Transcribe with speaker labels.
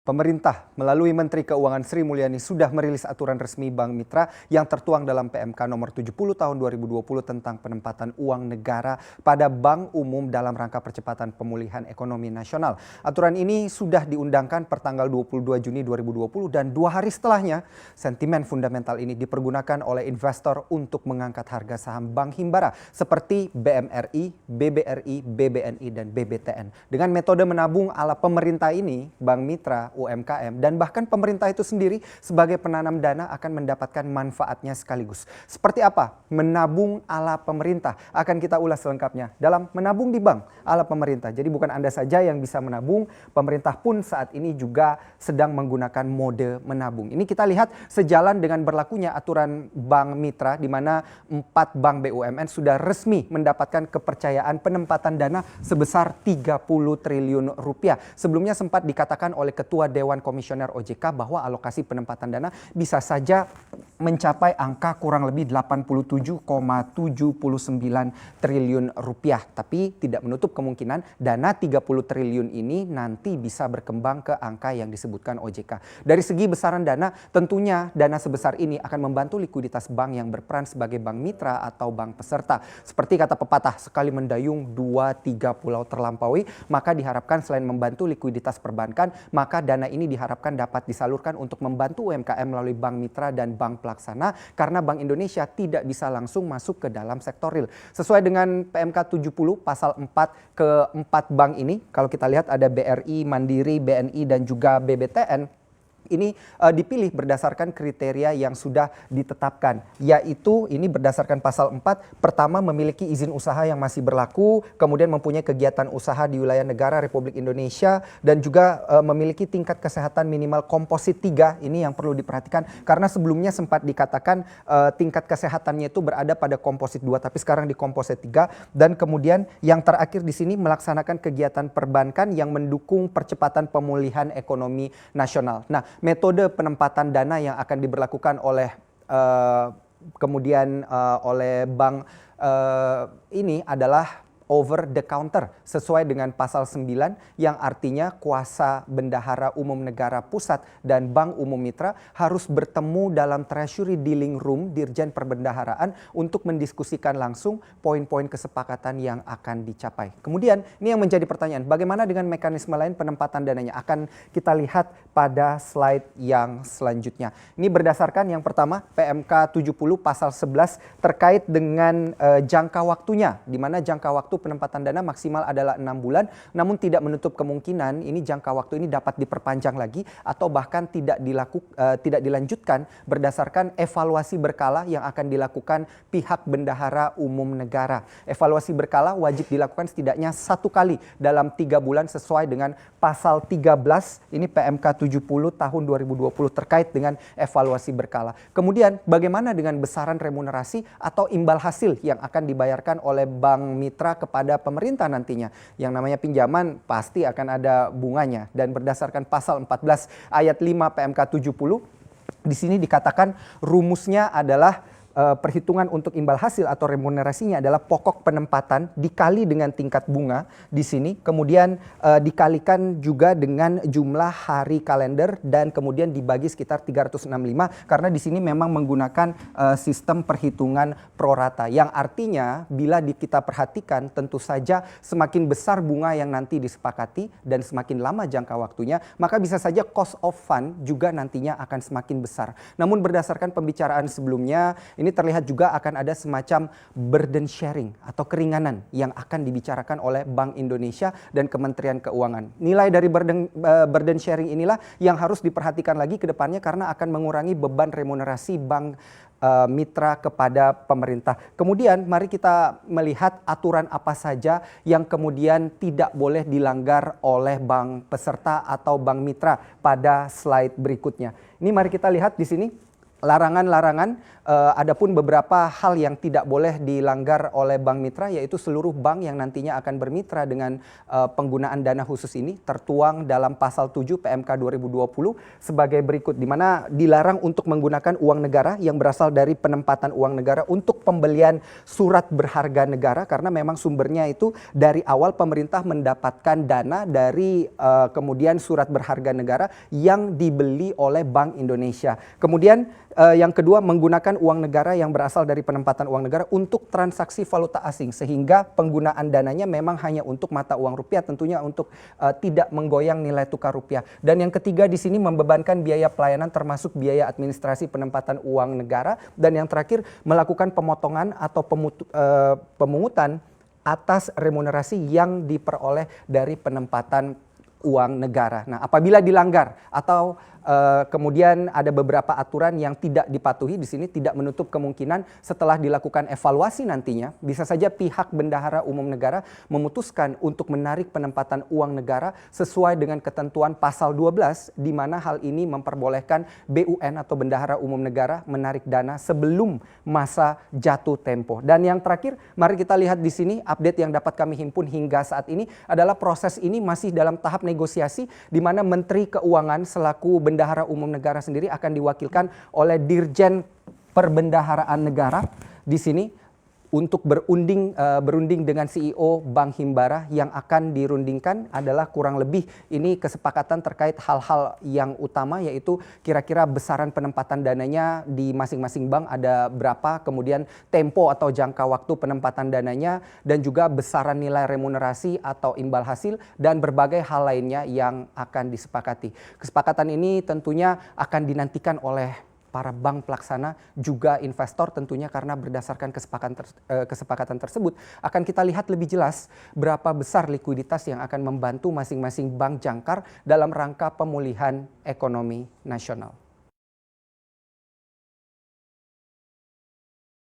Speaker 1: Pemerintah melalui Menteri Keuangan Sri Mulyani sudah merilis aturan resmi Bank Mitra yang tertuang dalam PMK nomor 70 tahun 2020 tentang penempatan uang negara pada bank umum dalam rangka percepatan pemulihan ekonomi nasional. Aturan ini sudah diundangkan pertanggal 22 Juni 2020 dan 2 hari setelahnya sentimen fundamental ini dipergunakan oleh investor untuk mengangkat harga saham Bank Himbara seperti BMRI, BBRI, BBNI, dan BBTN. Dengan metode menabung ala pemerintah ini, Bank Mitra, UMKM, dan bahkan pemerintah itu sendiri sebagai penanam dana akan mendapatkan manfaatnya sekaligus. Seperti apa menabung ala pemerintah? Akan kita ulas selengkapnya dalam Menabung di Bank ala Pemerintah. Jadi bukan Anda saja yang bisa menabung, pemerintah pun saat ini juga sedang menggunakan mode menabung. Ini kita lihat sejalan dengan berlakunya aturan Bank Mitra di mana 4 bank BUMN sudah resmi mendapatkan kepercayaan penempatan dana sebesar 30 triliun rupiah. Sebelumnya sempat dikatakan oleh Ketua Dewan Komisioner OJK bahwa alokasi penempatan dana bisa saja mencapai angka kurang lebih 87,79 triliun rupiah. Tapi tidak menutup kemungkinan dana 30 triliun ini nanti bisa berkembang ke angka yang disebutkan OJK. Dari segi besaran dana, tentunya dana sebesar ini akan membantu likuiditas bank yang berperan sebagai bank mitra atau bank peserta. Seperti kata pepatah, sekali mendayung 2-3 pulau terlampaui, maka diharapkan selain membantu likuiditas perbankan, maka dana ini diharapkan dapat disalurkan untuk membantu UMKM melalui bank mitra dan bank pelaksana karena Bank Indonesia tidak bisa langsung masuk ke dalam sektor real. Sesuai dengan PMK 70 pasal 4 ke 4 bank ini, kalau kita lihat ada BRI, Mandiri, BNI, dan juga BBTN. Ini dipilih berdasarkan kriteria yang sudah ditetapkan, yaitu ini berdasarkan pasal 4, pertama memiliki izin usaha yang masih berlaku, kemudian mempunyai kegiatan usaha di wilayah negara Republik Indonesia, dan juga memiliki tingkat kesehatan minimal komposit 3, ini yang perlu diperhatikan, karena sebelumnya sempat dikatakan tingkat kesehatannya itu berada pada komposit 2, tapi sekarang di komposit 3, dan kemudian yang terakhir di sini melaksanakan kegiatan perbankan yang mendukung percepatan pemulihan ekonomi nasional. Nah, metode penempatan dana yang akan diberlakukan oleh oleh bank ini adalah over the counter sesuai dengan pasal 9 yang artinya kuasa bendahara umum negara pusat dan bank umum mitra harus bertemu dalam Treasury Dealing Room Dirjen Perbendaharaan untuk mendiskusikan langsung poin-poin kesepakatan yang akan dicapai. Kemudian ini yang menjadi pertanyaan, bagaimana dengan mekanisme lain penempatan dananya? Akan kita lihat pada slide yang selanjutnya. Ini berdasarkan yang pertama PMK 70 pasal 11 terkait dengan jangka waktunya, di mana jangka waktu penempatan dana maksimal adalah 6 bulan, namun tidak menutup kemungkinan ini jangka waktu ini dapat diperpanjang lagi atau bahkan tidak dilanjutkan berdasarkan evaluasi berkala yang akan dilakukan pihak bendahara umum negara. Evaluasi berkala wajib dilakukan setidaknya 1 kali dalam 3 bulan sesuai dengan pasal 13 ini PMK 70 tahun 2020 terkait dengan evaluasi berkala. Kemudian bagaimana dengan besaran remunerasi atau imbal hasil yang akan dibayarkan oleh bank mitra kepada pemerintah nantinya? Yang namanya pinjaman pasti akan ada bunganya, dan berdasarkan pasal 14 ayat 5 PMK 70 di sini dikatakan rumusnya adalah perhitungan untuk imbal hasil atau remunerasinya adalah pokok penempatan dikali dengan tingkat bunga di sini, kemudian dikalikan juga dengan jumlah hari kalender dan kemudian dibagi sekitar 365 karena di sini memang menggunakan sistem perhitungan prorata yang artinya bila kita perhatikan tentu saja semakin besar bunga yang nanti disepakati dan semakin lama jangka waktunya, maka bisa saja cost of fund juga nantinya akan semakin besar. Namun berdasarkan pembicaraan sebelumnya, ini terlihat juga akan ada semacam burden sharing atau keringanan yang akan dibicarakan oleh Bank Indonesia dan Kementerian Keuangan. Nilai dari burden sharing inilah yang harus diperhatikan lagi ke depannya karena akan mengurangi beban remunerasi bank mitra kepada pemerintah. Kemudian mari kita melihat aturan apa saja yang kemudian tidak boleh dilanggar oleh bank peserta atau bank mitra pada slide berikutnya. Ini mari kita lihat di sini. larangan-larangan, adapun beberapa hal yang tidak boleh dilanggar oleh bank mitra, yaitu seluruh bank yang nantinya akan bermitra dengan penggunaan dana khusus ini tertuang dalam pasal 7 PMK 2020 sebagai berikut, di mana dilarang untuk menggunakan uang negara yang berasal dari penempatan uang negara untuk pembelian surat berharga negara, karena memang sumbernya itu dari awal pemerintah mendapatkan dana dari kemudian surat berharga negara yang dibeli oleh Bank Indonesia. Kemudian yang kedua, menggunakan uang negara yang berasal dari penempatan uang negara untuk transaksi valuta asing, sehingga penggunaan dananya memang hanya untuk mata uang rupiah, tentunya untuk tidak menggoyang nilai tukar rupiah. Dan yang ketiga di sini, membebankan biaya pelayanan termasuk biaya administrasi penempatan uang negara. Dan yang terakhir, melakukan pemotongan atau pemungutan atas remunerasi yang diperoleh dari penempatan uang negara. Nah, apabila dilanggar atau kemudian ada beberapa aturan yang tidak dipatuhi, di sini tidak menutup kemungkinan setelah dilakukan evaluasi nantinya bisa saja pihak Bendahara Umum Negara memutuskan untuk menarik penempatan uang negara sesuai dengan ketentuan pasal 12, di mana hal ini memperbolehkan BUN atau Bendahara Umum Negara menarik dana sebelum masa jatuh tempo. Dan yang terakhir, mari kita lihat di sini update yang dapat kami himpun hingga saat ini adalah proses ini masih dalam tahap negosiasi, di mana Menteri Keuangan selaku Bendahara Umum Negara sendiri akan diwakilkan oleh Dirjen Perbendaharaan Negara di sini untuk berunding dengan CEO Bank Himbara. Yang akan dirundingkan adalah kurang lebih ini kesepakatan terkait hal-hal yang utama, yaitu kira-kira besaran penempatan dananya di masing-masing bank ada berapa, kemudian tempo atau jangka waktu penempatan dananya, dan juga besaran nilai remunerasi atau imbal hasil, dan berbagai hal lainnya yang akan disepakati. Kesepakatan ini tentunya akan dinantikan oleh para bank pelaksana, juga investor tentunya, karena berdasarkan kesepakatan tersebut akan kita lihat lebih jelas berapa besar likuiditas yang akan membantu masing-masing bank jangkar dalam rangka pemulihan ekonomi nasional.